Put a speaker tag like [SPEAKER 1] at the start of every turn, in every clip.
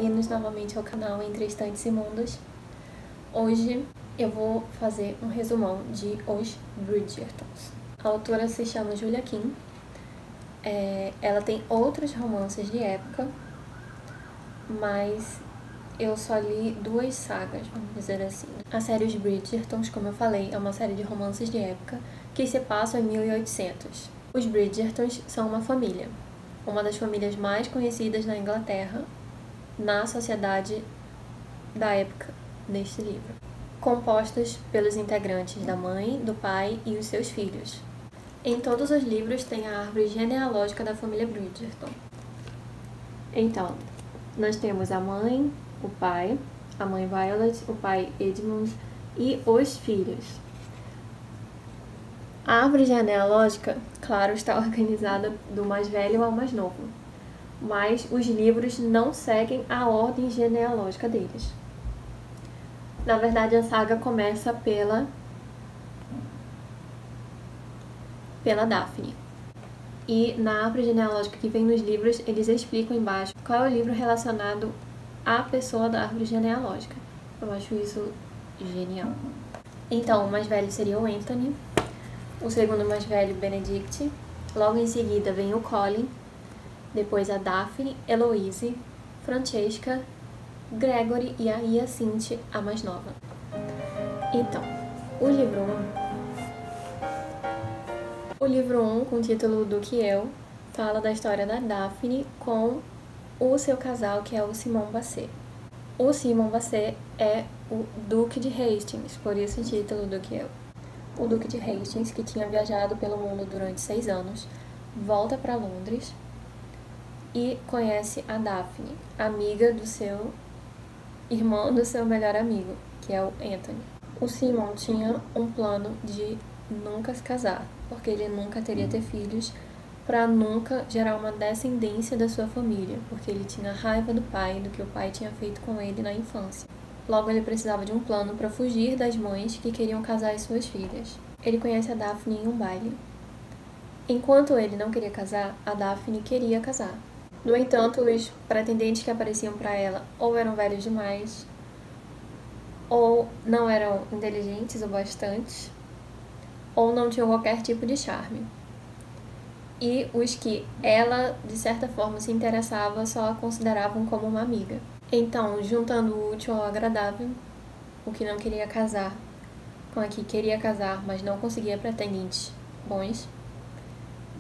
[SPEAKER 1] bem-vindos novamente ao canal Entre Estantes e Mundos. Hoje eu vou fazer um resumão de Os Bridgertons. A autora se chama Julia Quinn. Ela tem outros romances de época, mas eu só li duas sagas, vamos dizer assim. A série Os Bridgertons, como eu falei, é uma série de romances de época que se passam em 1800. Os Bridgertons são uma família, uma das famílias mais conhecidas na Inglaterra, na sociedade da época deste livro, compostos pelos integrantes da mãe, do pai e os seus filhos. Em todos os livros tem a árvore genealógica da família Bridgerton. Então, nós temos a mãe, o pai, a mãe Violet, o pai Edmund e os filhos. A árvore genealógica, claro, está organizada do mais velho ao mais novo, mas os livros não seguem a ordem genealógica deles. Na verdade, a saga começa pela Daphne. E na árvore genealógica que vem nos livros, eles explicam embaixo qual é o livro relacionado à pessoa da árvore genealógica. Eu acho isso genial. Então, o mais velho seria o Anthony, o segundo mais velho, Benedict. Logo em seguida vem o Colin, depois a Daphne, Eloise, Francesca, Gregory e a Hyacinthe, a mais nova. Então, o livro 1, com o título Do Que Eu, fala da história da Daphne com o seu casal, que é o Simon Basset. O Simon Basset é o Duque de Hastings, por isso o título Do Que Eu. O Duque de Hastings, que tinha viajado pelo mundo durante 6 anos, volta para Londres e conhece a Daphne, amiga do seu irmão, do seu melhor amigo, que é o Anthony. O Simon tinha um plano de nunca se casar, porque ele nunca teria ter filhos, para nunca gerar uma descendência da sua família, porque ele tinha raiva do pai, do que o pai tinha feito com ele na infância. Logo, ele precisava de um plano para fugir das mães que queriam casar as suas filhas. Ele conhece a Daphne em um baile. Enquanto ele não queria casar, a Daphne queria casar. No entanto, os pretendentes que apareciam para ela ou eram velhos demais, ou não eram inteligentes o bastante, ou não tinham qualquer tipo de charme. E os que ela, de certa forma, se interessava só a consideravam como uma amiga. Então, juntando o útil ao agradável, o que não queria casar com a que queria casar, mas não conseguia pretendentes bons,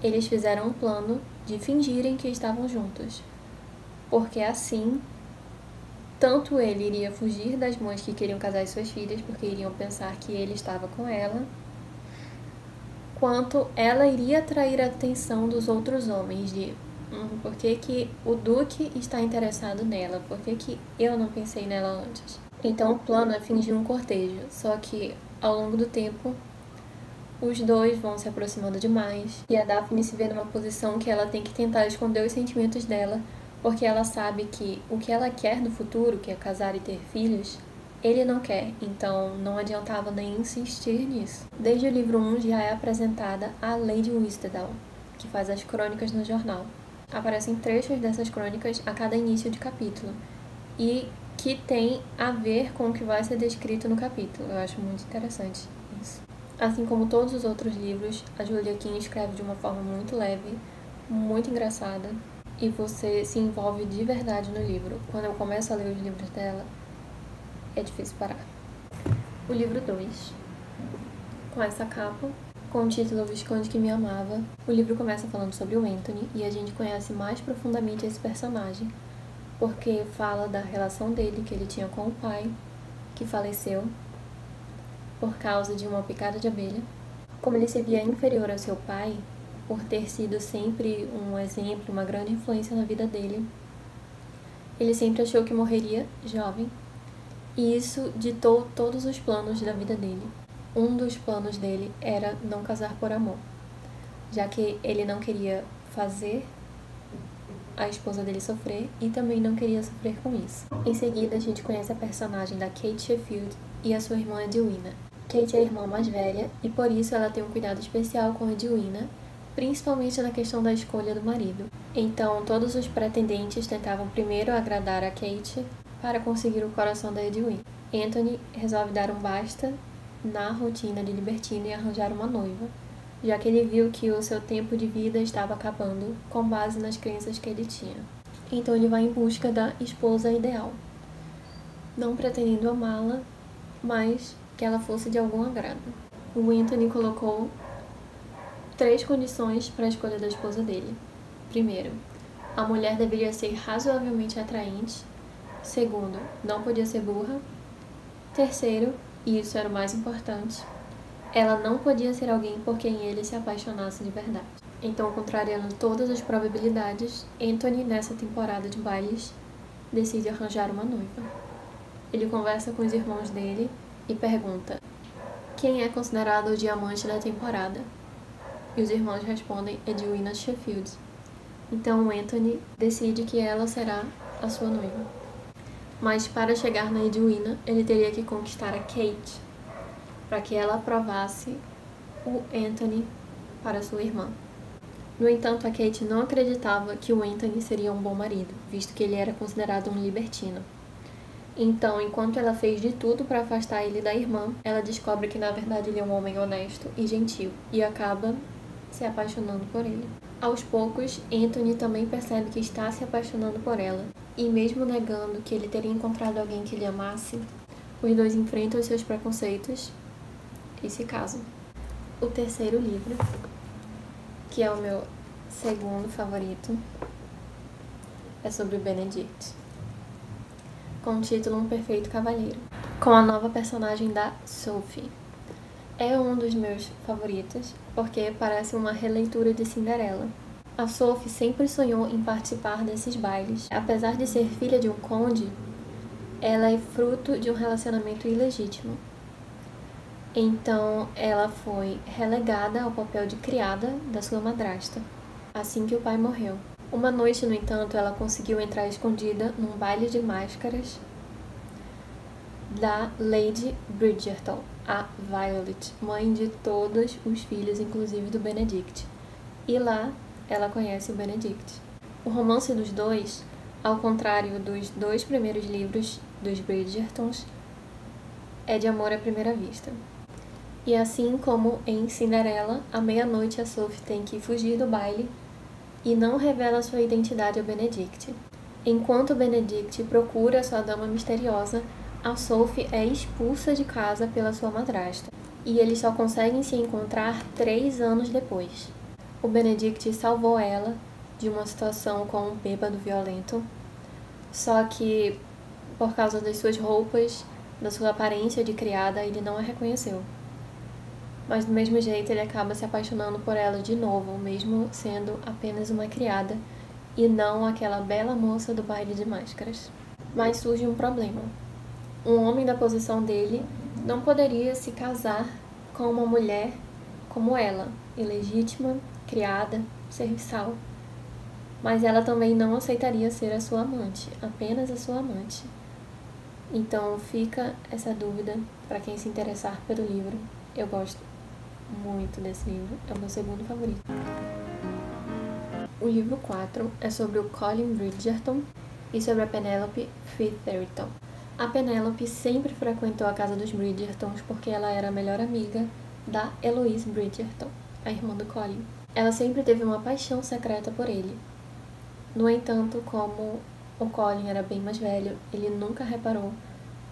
[SPEAKER 1] eles fizeram um plano de fingirem que estavam juntos, porque assim, tanto ele iria fugir das mães que queriam casar as suas filhas, porque iriam pensar que ele estava com ela, quanto ela iria atrair a atenção dos outros homens de por que o Duque está interessado nela, por que eu não pensei nela antes. Então o plano é fingir um cortejo, só que ao longo do tempo os dois vão se aproximando demais e a Daphne se vê numa posição que ela tem que tentar esconder os sentimentos dela, porque ela sabe que o que ela quer no futuro, que é casar e ter filhos, ele não quer, então não adiantava nem insistir nisso. Desde o livro 1 já é apresentada a Lady Whistledown, que faz as crônicas no jornal. Aparecem trechos dessas crônicas a cada início de capítulo e que tem a ver com o que vai ser descrito no capítulo. Eu acho muito interessante isso. Assim como todos os outros livros, a Julia Quinn escreve de uma forma muito leve, muito engraçada, e você se envolve de verdade no livro. Quando eu começo a ler os livros dela, é difícil parar. O livro 2, com essa capa, com o título Visconde que me amava, o livro começa falando sobre o Anthony e a gente conhece mais profundamente esse personagem, porque fala da relação dele que ele tinha com o pai, que faleceu por causa de uma picada de abelha, como ele se via inferior ao seu pai, por ter sido sempre um exemplo, uma grande influência na vida dele. Ele sempre achou que morreria jovem, e isso ditou todos os planos da vida dele. Um dos planos dele era não casar por amor, já que ele não queria fazer a esposa dele sofrer e também não queria sofrer com isso. Em seguida, a gente conhece a personagem da Kate Sheffield e a sua irmã Edwina. Kate é a irmã mais velha e por isso ela tem um cuidado especial com Edwina, principalmente na questão da escolha do marido. Então, todos os pretendentes tentavam primeiro agradar a Kate para conseguir o coração da Edwin. Anthony resolve dar um basta na rotina de libertino e arranjar uma noiva, já que ele viu que o seu tempo de vida estava acabando com base nas crenças que ele tinha. Então ele vai em busca da esposa ideal, não pretendendo amá-la, mas que ela fosse de algum agrado. O Anthony colocou 3 condições para a escolha da esposa dele. Primeiro, a mulher deveria ser razoavelmente atraente. Segundo, não podia ser burra. Terceiro, e isso era o mais importante, ela não podia ser alguém por quem ele se apaixonasse de verdade. Então, contrariando todas as probabilidades, Anthony, nessa temporada de bailes, decide arranjar uma noiva. Ele conversa com os irmãos dele e pergunta: quem é considerado o diamante da temporada? E os irmãos respondem: Edwina Sheffield. Então Anthony decide que ela será a sua noiva. Mas para chegar na Edwina, ele teria que conquistar a Kate, para que ela aprovasse o Anthony para sua irmã. No entanto, a Kate não acreditava que o Anthony seria um bom marido, visto que ele era considerado um libertino. Então, enquanto ela fez de tudo para afastar ele da irmã, ela descobre que na verdade ele é um homem honesto e gentil, e acaba se apaixonando por ele. Aos poucos, Anthony também percebe que está se apaixonando por ela, e mesmo negando que ele teria encontrado alguém que lhe amasse, os dois enfrentam os seus preconceitos e se casam. O terceiro livro, que é o meu segundo favorito, é sobre o Benedict, com o título Um Perfeito Cavalheiro, com a nova personagem da Sophie. É um dos meus favoritos, porque parece uma releitura de Cinderela. A Sophie sempre sonhou em participar desses bailes. Apesar de ser filha de um conde, ela é fruto de um relacionamento ilegítimo. Então, ela foi relegada ao papel de criada da sua madrasta, assim que o pai morreu. Uma noite, no entanto, ela conseguiu entrar escondida num baile de máscaras da Lady Bridgerton, a Violet, mãe de todos os filhos, inclusive do Benedict. E lá, ela conhece o Benedict. O romance dos dois, ao contrário dos 2 primeiros livros dos Bridgertons, é de amor à primeira vista. E assim como em Cinderela, à meia-noite a Sophie tem que fugir do baile e não revela sua identidade ao Benedict. Enquanto Benedict procura sua dama misteriosa, a Sophie é expulsa de casa pela sua madrasta, e eles só conseguem se encontrar 3 anos depois. O Benedict salvou ela de uma situação com um bêbado violento, só que, por causa das suas roupas, da sua aparência de criada, ele não a reconheceu. Mas do mesmo jeito ele acaba se apaixonando por ela de novo, mesmo sendo apenas uma criada, e não aquela bela moça do baile de máscaras. Mas surge um problema. Um homem da posição dele não poderia se casar com uma mulher como ela, ilegítima, criada, serviçal. Mas ela também não aceitaria ser a sua amante, apenas a sua amante. Então fica essa dúvida para quem se interessar pelo livro. Eu gosto muito desse livro, é o meu segundo favorito. O livro 4 é sobre o Colin Bridgerton e sobre a Penelope Featherton. A Penelope sempre frequentou a casa dos Bridgertons porque ela era a melhor amiga da Eloise Bridgerton, a irmã do Colin. Ela sempre teve uma paixão secreta por ele. No entanto, como o Colin era bem mais velho, ele nunca reparou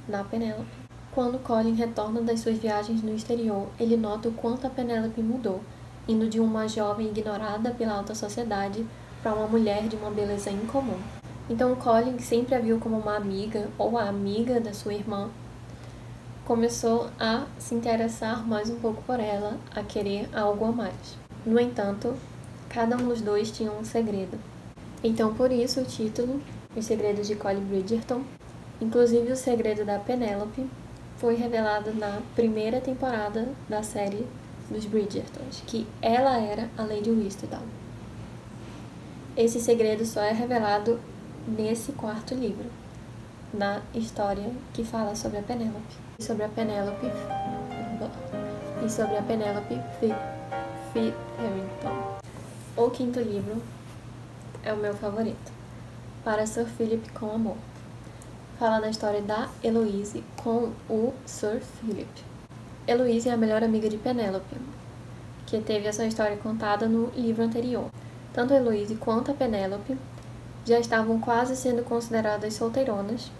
[SPEAKER 1] na Penelope. Quando Colin retorna das suas viagens no exterior, ele nota o quanto a Penelope mudou, indo de uma jovem ignorada pela alta sociedade para uma mulher de uma beleza incomum. Então Colin, que sempre a viu como uma amiga ou a amiga da sua irmã, começou a se interessar mais um pouco por ela, a querer algo a mais. No entanto, cada um dos dois tinha um segredo. Então por isso o título, Os Segredos de Colin Bridgerton. Inclusive o segredo da Penelope foi revelado na primeira temporada da série dos Bridgertons, que ela era a Lady Whistledown. Esse segredo só é revelado nesse 4º livro, na história que fala sobre a Penelope. E sobre a Penelope Featherton. O 5º livro é o meu favorito. Para Sir Philip com Amor. Fala da história da Eloise com o Sir Philip. Eloise é a melhor amiga de Penélope, que teve essa história contada no livro anterior. Tanto a Eloise quanto a Penélope já estavam quase sendo consideradas solteironas,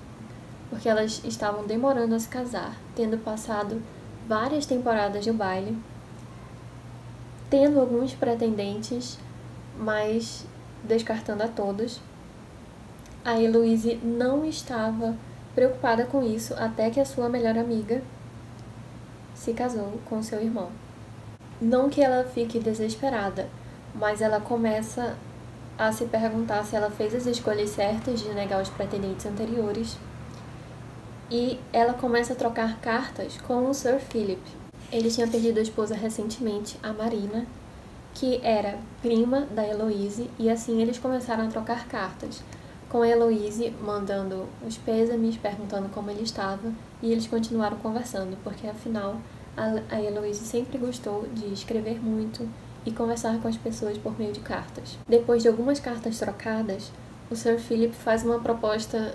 [SPEAKER 1] porque elas estavam demorando a se casar, tendo passado várias temporadas de baile, tendo alguns pretendentes, mas descartando a todos. A Eloise não estava preocupada com isso até que a sua melhor amiga se casou com seu irmão. Não que ela fique desesperada, mas ela começa a se perguntar se ela fez as escolhas certas de negar os pretendentes anteriores. E ela começa a trocar cartas com o Sir Philip. Ele tinha perdido a esposa recentemente, a Marina, que era prima da Eloise, e assim eles começaram a trocar cartas, com a Eloise mandando os pêsames, perguntando como ele estava, e eles continuaram conversando, porque afinal a Eloise sempre gostou de escrever muito e conversar com as pessoas por meio de cartas. Depois de algumas cartas trocadas, o Sir Philip faz uma proposta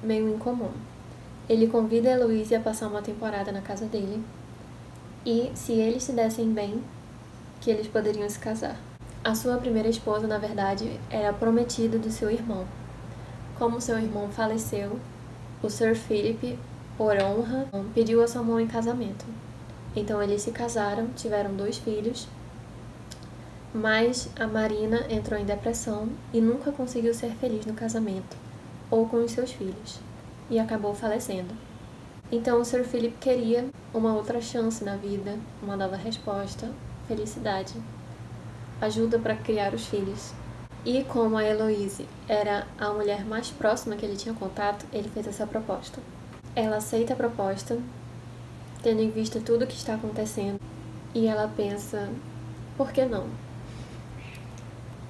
[SPEAKER 1] meio incomum. Ele convida a Eloise a passar uma temporada na casa dele e, se eles se dessem bem, que eles poderiam se casar. A sua primeira esposa, na verdade, era a prometida do seu irmão. Como seu irmão faleceu, o Sir Philip, por honra, pediu a sua mão em casamento. Então eles se casaram, tiveram 2 filhos, mas a Marina entrou em depressão e nunca conseguiu ser feliz no casamento ou com os seus filhos, e acabou falecendo. Então o Sir Philip queria uma outra chance na vida, uma nova resposta, felicidade, ajuda para criar os filhos. E como a Eloise era a mulher mais próxima que ele tinha contato, ele fez essa proposta. Ela aceita a proposta, tendo em vista tudo o que está acontecendo, e ela pensa, por que não?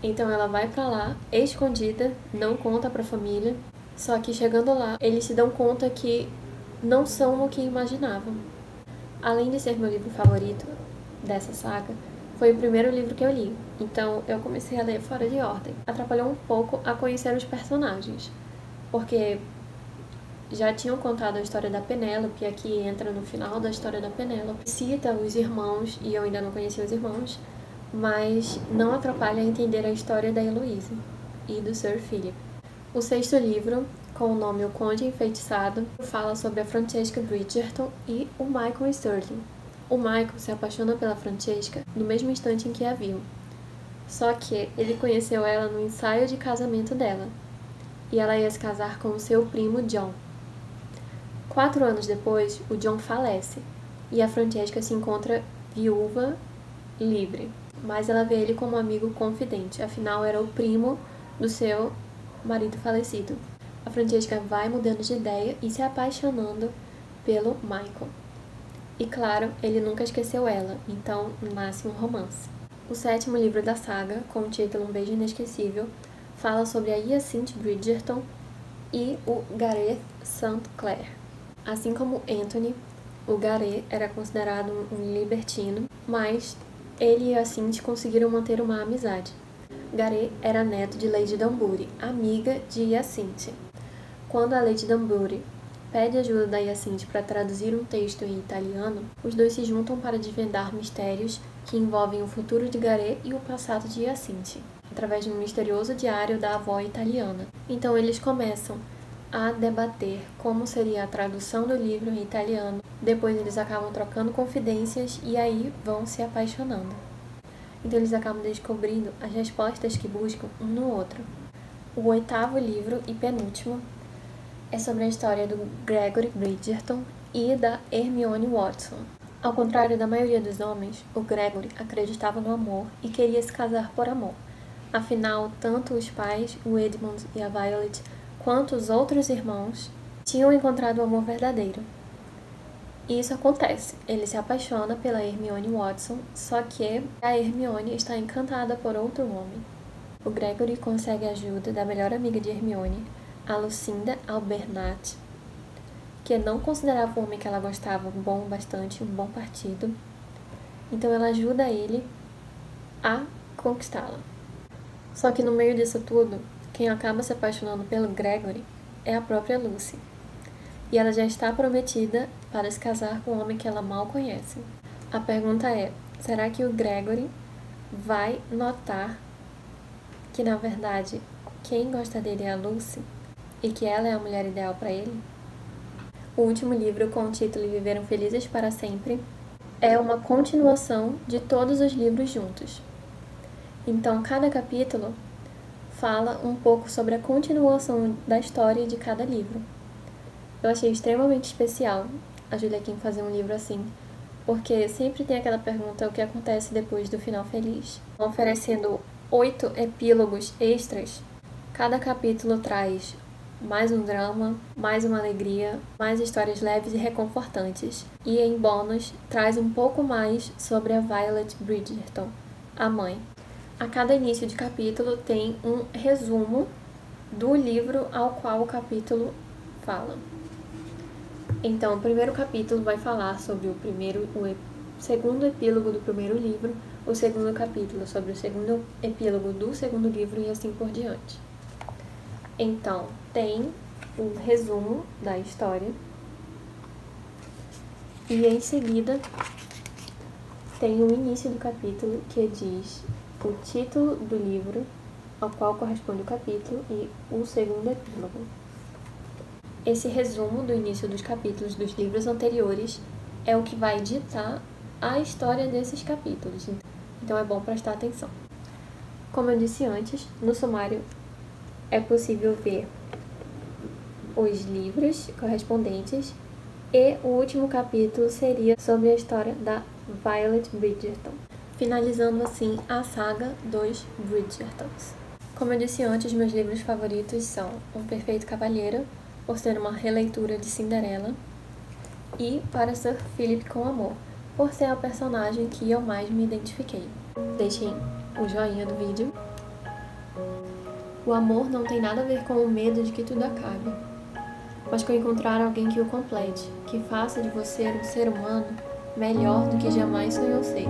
[SPEAKER 1] Então ela vai pra lá, escondida, não conta pra família, só que chegando lá, eles se dão conta que não são o que imaginavam. Além de ser meu livro favorito dessa saga, foi o primeiro livro que eu li, então eu comecei a ler fora de ordem. Atrapalhou um pouco a conhecer os personagens, porque já tinham contado a história da Penélope, aqui entra no final da história da Penélope, cita os irmãos, e eu ainda não conhecia os irmãos, mas não atrapalha a entender a história da Eloise e do Sir Philip. O 6º livro, com o nome O Conde Enfeitiçado, fala sobre a Francesca Bridgerton e o Michael Sterling. O Michael se apaixona pela Francesca no mesmo instante em que a viu, só que ele conheceu ela no ensaio de casamento dela, e ela ia se casar com o seu primo John. 4 anos depois, o John falece, e a Francesca se encontra viúva, livre, mas ela vê ele como um amigo confidente, afinal era o primo do seu marido falecido. A Francesca vai mudando de ideia e se apaixonando pelo Michael. E claro, ele nunca esqueceu ela, então nasce um romance. O 7º livro da saga, com o título Um Beijo Inesquecível, fala sobre a Hyacinthe Bridgerton e o Gareth St. Clair. Assim como Anthony, o Gareth era considerado um libertino, mas ele e Hyacinthe conseguiram manter uma amizade. Gareth era neto de Lady Danbury, amiga de Hyacinthe. Quando a Lady Danbury pede ajuda da Hyacinthe para traduzir um texto em italiano, os dois se juntam para desvendar mistérios que envolvem o futuro de Gareth e o passado de Hyacinthe, através de um misterioso diário da avó italiana. Então eles começam a debater como seria a tradução do livro em italiano. Depois eles acabam trocando confidências e aí vão se apaixonando. Então eles acabam descobrindo as respostas que buscam um no outro. O 8º livro e penúltimo é sobre a história do Gregory Bridgerton e da Hermione Watson. Ao contrário da maioria dos homens, o Gregory acreditava no amor e queria se casar por amor. Afinal, tanto os pais, o Edmund e a Violet, quanto os outros irmãos, tinham encontrado o amor verdadeiro. E isso acontece. Ele se apaixona pela Hermione Watson, só que a Hermione está encantada por outro homem. O Gregory consegue a ajuda da melhor amiga de Hermione, a Lucinda Albernat, que não considerava o homem que ela gostava bom bastante, um bom partido. Então ela ajuda ele a conquistá-la. Só que no meio disso tudo, quem acaba se apaixonando pelo Gregory é a própria Lucy. E ela já está prometida para se casar com um homem que ela mal conhece. A pergunta é, será que o Gregory vai notar que, na verdade, quem gosta dele é a Lucy e que ela é a mulher ideal para ele? O último livro, com o título Viveram Felizes para Sempre, é uma continuação de todos os livros juntos. Então, cada capítulo fala um pouco sobre a continuação da história de cada livro. Eu achei extremamente especial a Julia Kim fazer um livro assim, porque sempre tem aquela pergunta: o que acontece depois do final feliz? Oferecendo 8 epílogos extras, cada capítulo traz mais um drama, mais uma alegria, mais histórias leves e reconfortantes. E em bônus, traz um pouco mais sobre a Violet Bridgerton, a mãe. A cada início de capítulo tem um resumo do livro ao qual o capítulo fala. Então, o primeiro capítulo vai falar sobre o segundo epílogo do primeiro livro, o segundo capítulo sobre o segundo epílogo do segundo livro e assim por diante. Então, tem um resumo da história e em seguida tem o início do capítulo que diz o título do livro ao qual corresponde o capítulo e o segundo epílogo. Esse resumo do início dos capítulos dos livros anteriores é o que vai ditar a história desses capítulos, então é bom prestar atenção. Como eu disse antes, no sumário é possível ver os livros correspondentes e o último capítulo seria sobre a história da Violet Bridgerton, finalizando assim a saga dos Bridgertons. Como eu disse antes, meus livros favoritos são Um Perfeito Cavalheiro, por ser uma releitura de Cinderela, e Para Sir Philip com Amor, por ser a personagem que eu mais me identifiquei. Deixem o joinha do vídeo. O amor não tem nada a ver com o medo de que tudo acabe, mas com encontrar alguém que o complete, que faça de você um ser humano melhor do que jamais sonhou ser.